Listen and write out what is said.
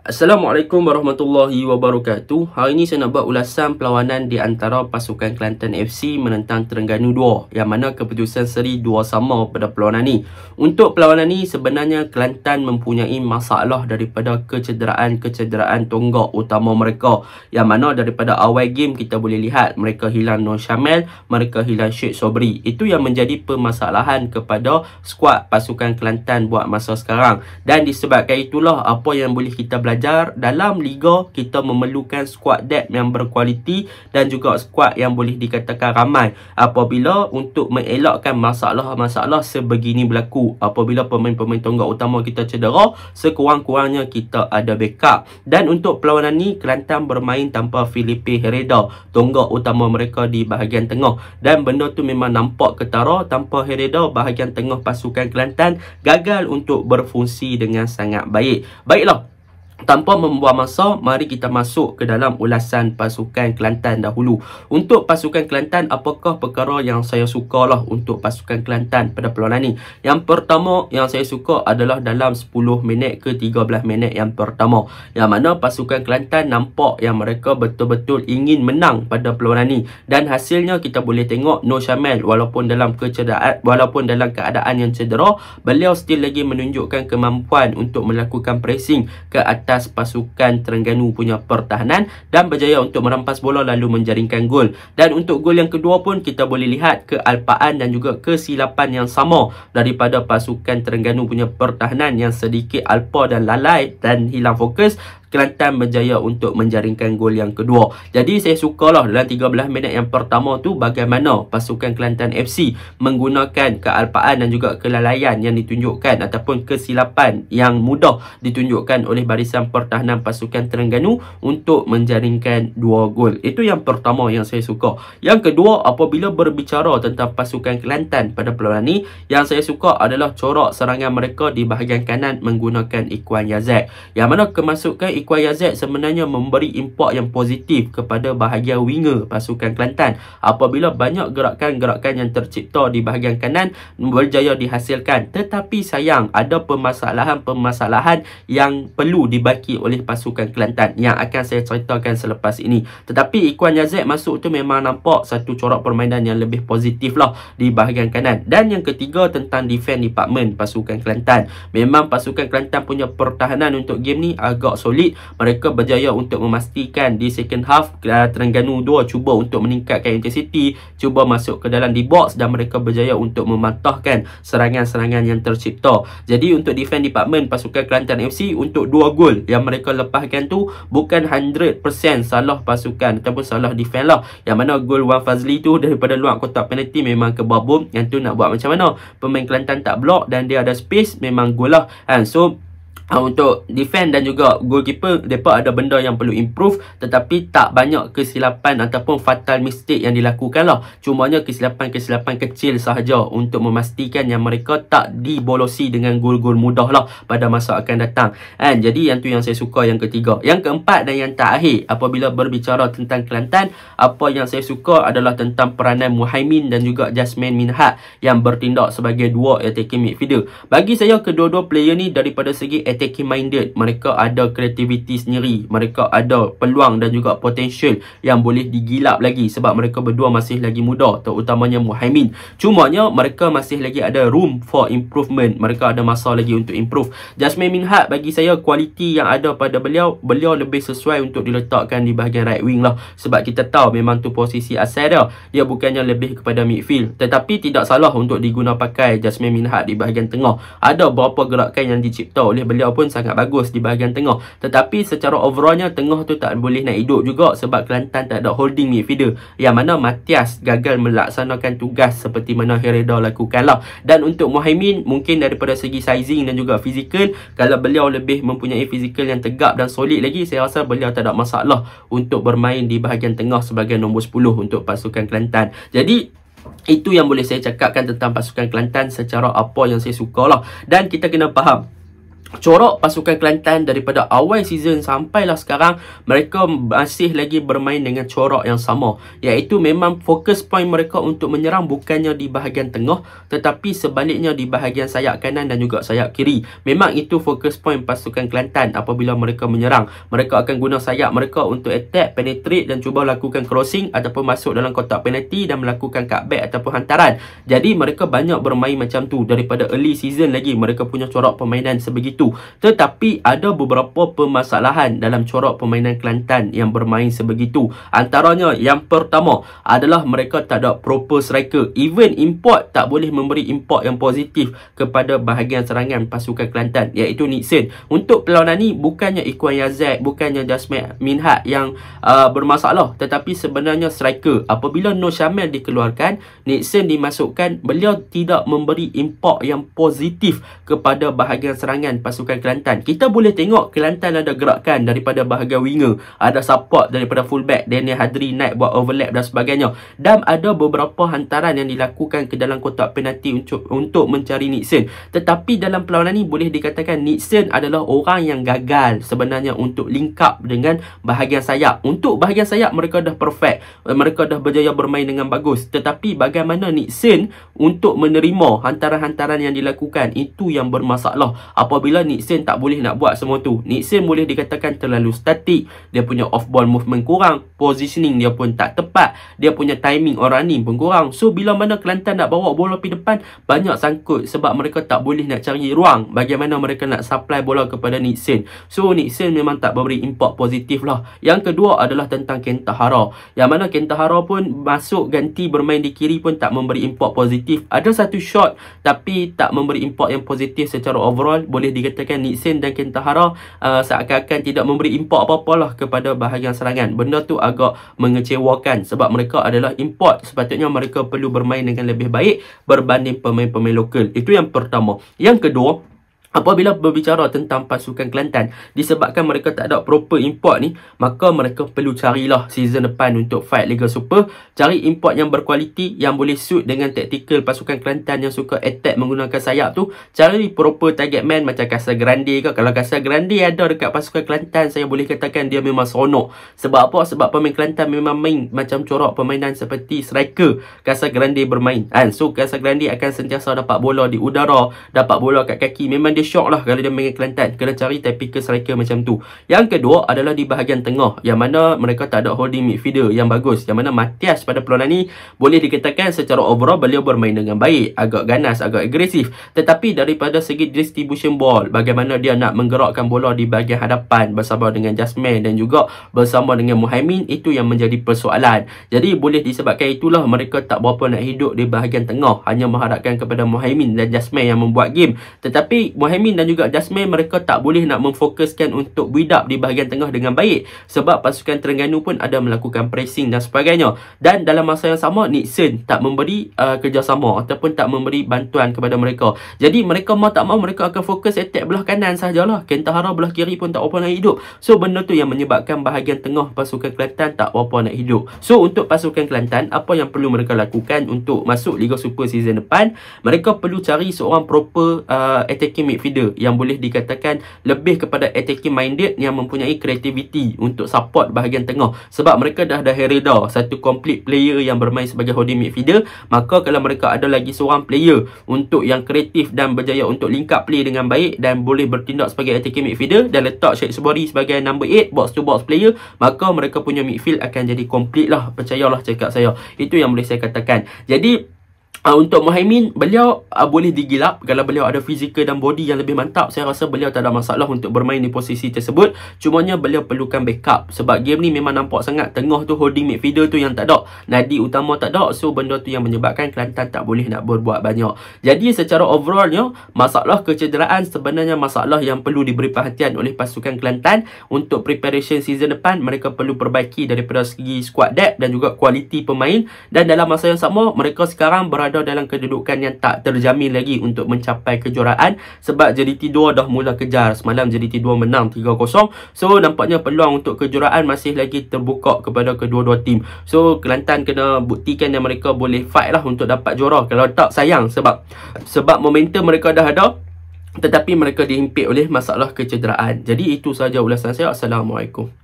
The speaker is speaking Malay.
Assalamualaikum warahmatullahi wabarakatuh. Hari ini saya nak buat ulasan perlawanan di antara pasukan Kelantan FC menentang Terengganu 2, yang mana keputusan seri 2 sama pada perlawanan ni. Untuk perlawanan ni sebenarnya Kelantan mempunyai masalah daripada kecederaan tonggak utama mereka, yang mana daripada awal game kita boleh lihat mereka hilang Nur Syamil, mereka hilang Syed Sobri. Itu yang menjadi permasalahan kepada skuad pasukan Kelantan buat masa sekarang. Dan disebabkan itulah apa yang boleh kita belajar dalam liga, kita memerlukan skuad depth yang berkualiti dan juga skuad yang boleh dikatakan ramai apabila untuk mengelakkan masalah-masalah sebegini berlaku. Apabila pemain-pemain tonggak utama kita cedera, sekurang-kurangnya kita ada backup. Dan untuk perlawanan ni Kelantan bermain tanpa Filipe Herrera, tonggak utama mereka di bahagian tengah, dan benda tu memang nampak ketara. Tanpa Herrera, bahagian tengah pasukan Kelantan gagal untuk berfungsi dengan sangat baik. Baiklah, tanpa membuang masa, mari kita masuk ke dalam ulasan pasukan Kelantan dahulu. Untuk pasukan Kelantan, apakah perkara yang saya suka lah untuk pasukan Kelantan pada perlawanan ni? Yang pertama yang saya suka adalah dalam 10 minit ke 13 minit yang pertama, yang mana pasukan Kelantan nampak yang mereka betul-betul ingin menang pada perlawanan ni. Dan hasilnya kita boleh tengok Nur Syamil walaupun dalam keadaan yang cedera, beliau still lagi menunjukkan kemampuan untuk melakukan pressing ke atas pasukan Terengganu punya pertahanan dan berjaya untuk merampas bola lalu menjaringkan gol. Dan untuk gol yang kedua pun kita boleh lihat kealpaan dan juga kesilapan yang sama daripada pasukan Terengganu punya pertahanan yang sedikit alpa dan lalai dan hilang fokus. Kelantan berjaya untuk menjaringkan gol yang kedua. Jadi saya sukalah dalam 13 minit yang pertama tu bagaimana pasukan Kelantan FC menggunakan kealpaan dan juga kelalaian yang ditunjukkan ataupun kesilapan yang mudah ditunjukkan oleh barisan pertahanan pasukan Terengganu untuk menjaringkan 2 gol. Itu yang pertama yang saya suka. Yang kedua, apabila berbicara tentang pasukan Kelantan pada perlawanan ni, yang saya suka adalah corak serangan mereka di bahagian kanan menggunakan Ikhwan Yazid, yang mana kemasukan Ikhwan Yazid sebenarnya memberi impak yang positif kepada bahagian winger pasukan Kelantan. Apabila banyak gerakan-gerakan yang tercipta di bahagian kanan berjaya dihasilkan, tetapi sayang ada permasalahan-permasalahan yang perlu dibaki oleh pasukan Kelantan yang akan saya ceritakan selepas ini. Tetapi Ikhwan Yazid masuk tu memang nampak satu corak permainan yang lebih positif lah di bahagian kanan. Dan yang ketiga tentang defense department pasukan Kelantan. Memang pasukan Kelantan punya pertahanan untuk game ni agak solid. Mereka berjaya untuk memastikan di second half Terengganu 2 cuba untuk meningkatkan intensity, cuba masuk ke dalam di box, dan mereka berjaya untuk mematahkan serangan-serangan yang tercipta. Jadi untuk defense department pasukan Kelantan FC, untuk 2 gol yang mereka lepaskan tu bukan 100% salah pasukan ataupun salah defense lah. Yang mana gol Wan Fazli tu daripada luar kotak penalti memang kebabum. Yang tu nak buat macam mana? Pemain Kelantan tak block dan dia ada space, memang gol lah. So untuk defend dan juga goalkeeper, mereka ada benda yang perlu improve, tetapi tak banyak kesilapan ataupun fatal mistake yang dilakukan lah. Cumanya kesilapan-kesilapan kecil sahaja untuk memastikan yang mereka tak dibolosi dengan gol-gol mudah lah pada masa akan datang. Jadi yang tu yang saya suka yang ketiga. Yang keempat dan yang terakhir, apabila berbicara tentang Kelantan, apa yang saya suka adalah tentang peranan Muhaimin dan juga Jasmine Minhad yang bertindak sebagai dua attacking midfielder. Bagi saya kedua-dua player ni daripada segi attacking minded, mereka ada kreativiti sendiri, mereka ada peluang dan juga potensial yang boleh digilap lagi sebab mereka berdua masih lagi muda, terutamanya Muhaimin. Cumanya mereka masih lagi ada room for improvement, mereka ada masa lagi untuk improve. Jasmine Minhad, bagi saya kualiti yang ada pada beliau lebih sesuai untuk diletakkan di bahagian right wing lah, sebab kita tahu memang tu posisi asal dia bukannya lebih kepada midfield. Tetapi tidak salah untuk diguna pakai Jasmine Minhad di bahagian tengah. Ada beberapa gerakan yang dicipta oleh beliau pun sangat bagus di bahagian tengah, tetapi secara overallnya tengah tu tak boleh nak hidup juga sebab Kelantan tak ada holding midfielder, yang mana Matias gagal melaksanakan tugas seperti mana Herrera lakukan lah. Dan untuk Muhaimin, mungkin daripada segi sizing dan juga fizikal, kalau beliau lebih mempunyai fizikal yang tegap dan solid lagi, saya rasa beliau tak ada masalah untuk bermain di bahagian tengah sebagai nombor 10 untuk pasukan Kelantan. Jadi itu yang boleh saya cakapkan tentang pasukan Kelantan secara apa yang saya suka lah. Dan kita kena faham, corak pasukan Kelantan daripada awal season sampailah sekarang, mereka masih lagi bermain dengan corak yang sama, iaitu memang fokus point mereka untuk menyerang bukannya di bahagian tengah, tetapi sebaliknya di bahagian sayap kanan dan juga sayap kiri. Memang itu fokus point pasukan Kelantan apabila mereka menyerang. Mereka akan guna sayap mereka untuk attack, penetrate dan cuba lakukan crossing ataupun masuk dalam kotak penalti dan melakukan cutback ataupun hantaran. Jadi mereka banyak bermain macam tu daripada early season lagi, mereka punya corak permainan sebegitu. Tetapi ada beberapa permasalahan dalam corak permainan Kelantan yang bermain sebegitu. Antaranya yang pertama adalah mereka tak ada proper striker. Even import tak boleh memberi import yang positif kepada bahagian serangan pasukan Kelantan, iaitu Nixon. Untuk perlawanan ni bukannya Ikhwan Yazid, bukannya Jasmine Minhad yang bermasalah, tetapi sebenarnya striker. Apabila Nur Syamil dikeluarkan, Nixon dimasukkan, beliau tidak memberi import yang positif kepada bahagian serangan pasukan Kelantan. Kita boleh tengok Kelantan ada gerakan daripada bahagian winger, ada support daripada fullback Daniel Hadri naik buat overlap dan sebagainya, dan ada beberapa hantaran yang dilakukan ke dalam kotak penalti untuk mencari Nixon. Tetapi dalam perlawanan ni boleh dikatakan Nixon adalah orang yang gagal sebenarnya untuk link up dengan bahagian sayap. Untuk bahagian sayap mereka dah perfect, mereka dah berjaya bermain dengan bagus, tetapi bagaimana Nixon untuk menerima hantaran-hantaran yang dilakukan, itu yang bermasalah. Apabila Nixon tak boleh nak buat semua tu, Nixon boleh dikatakan terlalu statik, dia punya off ball movement kurang, positioning dia pun tak tepat, dia punya timing or running pun kurang. So bila mana Kelantan nak bawa bola pergi depan, banyak sangkut sebab mereka tak boleh nak cari ruang bagaimana mereka nak supply bola kepada Nixon. So Nixon memang tak memberi import positif lah. Yang kedua adalah tentang Ken Tahara, yang mana Ken Tahara pun masuk ganti bermain di kiri pun tak memberi import positif. Ada satu shot tapi tak memberi import yang positif secara overall. Boleh dikatakan Nixon dan Ken Tahara seakan-akan tidak memberi import apa-apalah kepada bahagian serangan. Benda tu agak mengecewakan sebab mereka adalah import. Sepatutnya mereka perlu bermain dengan lebih baik berbanding pemain-pemain lokal. Itu yang pertama. Yang kedua, apabila berbicara tentang pasukan Kelantan, disebabkan mereka tak ada proper import ni, maka mereka perlu carilah season depan untuk fight Liga Super, cari import yang berkualiti, yang boleh suit dengan taktikal pasukan Kelantan yang suka attack menggunakan sayap tu. Cari proper target man macam Casagrande ke. Kalau Casagrande ada dekat pasukan Kelantan, saya boleh katakan dia memang seronok. Sebab apa? Sebab pemain Kelantan memang main macam corak permainan seperti striker Casagrande bermain. So Casagrande akan sentiasa dapat bola di udara, dapat bola kat kaki. Memang dia shock lah kalau dia main Kelantan. Kena cari typical striker macam tu. Yang kedua adalah di bahagian tengah, yang mana mereka tak ada holding midfielder yang bagus. Yang mana Matias pada perlawanan ni boleh dikatakan secara overall beliau bermain dengan baik, agak ganas, agak agresif. Tetapi daripada segi distribution ball, bagaimana dia nak menggerakkan bola di bahagian hadapan bersama dengan Jasmine dan juga bersama dengan Muhaimin, itu yang menjadi persoalan. Jadi boleh disebabkan itulah mereka tak berapa nak hidup di bahagian tengah, hanya mengharapkan kepada Muhaimin dan Jasmine yang membuat game. Tetapi Muhaimin dan juga Jasmine mereka tak boleh nak memfokuskan untuk build up di bahagian tengah dengan baik, sebab pasukan Terengganu pun ada melakukan pressing dan sebagainya. Dan dalam masa yang sama, Nixon tak memberi kerjasama ataupun tak memberi bantuan kepada mereka. Jadi mereka mau tak mau mereka akan fokus attack belah kanan sahajalah. Ken Tahara belah kiri pun tak apa nak hidup. So benda tu yang menyebabkan bahagian tengah pasukan Kelantan tak apa nak hidup. So untuk pasukan Kelantan, apa yang perlu mereka lakukan untuk masuk Liga Super season depan? Mereka perlu cari seorang proper attacking midfielder yang boleh dikatakan lebih kepada attacking minded, yang mempunyai creativity untuk support bahagian tengah. Sebab mereka dah ada Hereda, satu complete player yang bermain sebagai holding midfielder. Maka kalau mereka ada lagi seorang player untuk yang kreatif dan berjaya untuk link up play dengan baik dan boleh bertindak sebagai attacking midfielder dan letak Sheikh Subari sebagai number 8 box to box player, maka mereka punya midfield akan jadi complete lah. Percayalah cakap saya. Itu yang boleh saya katakan. Jadi untuk Muhaimin, beliau boleh digilap kalau beliau ada fizikal dan body yang lebih mantap. Saya rasa beliau tak ada masalah untuk bermain di posisi tersebut. Cumanya beliau perlukan backup, sebab game ni memang nampak sangat tengah tu holding midfielder tu yang tak ada, nadi utama tak ada. So benda tu yang menyebabkan Kelantan tak boleh nak berbuat banyak. Jadi secara overallnya, masalah kecederaan sebenarnya masalah yang perlu diberi perhatian oleh pasukan Kelantan. Untuk preparation season depan, mereka perlu perbaiki daripada segi squad depth dan juga kualiti pemain. Dan dalam masa yang sama, mereka sekarang berada dalam kedudukan yang tak terjamin lagi untuk mencapai kejuaraan, sebab JDT 2 dah mula kejar. Semalam JDT 2 menang 3-0. So nampaknya peluang untuk kejuaraan masih lagi terbuka kepada kedua-dua tim. So Kelantan kena buktikan yang mereka boleh fight lah untuk dapat juara. Kalau tak, sayang sebab momentum mereka dah ada. tetapi mereka dihimpit oleh masalah kecederaan. Jadi itu sahaja ulasan saya. Assalamualaikum.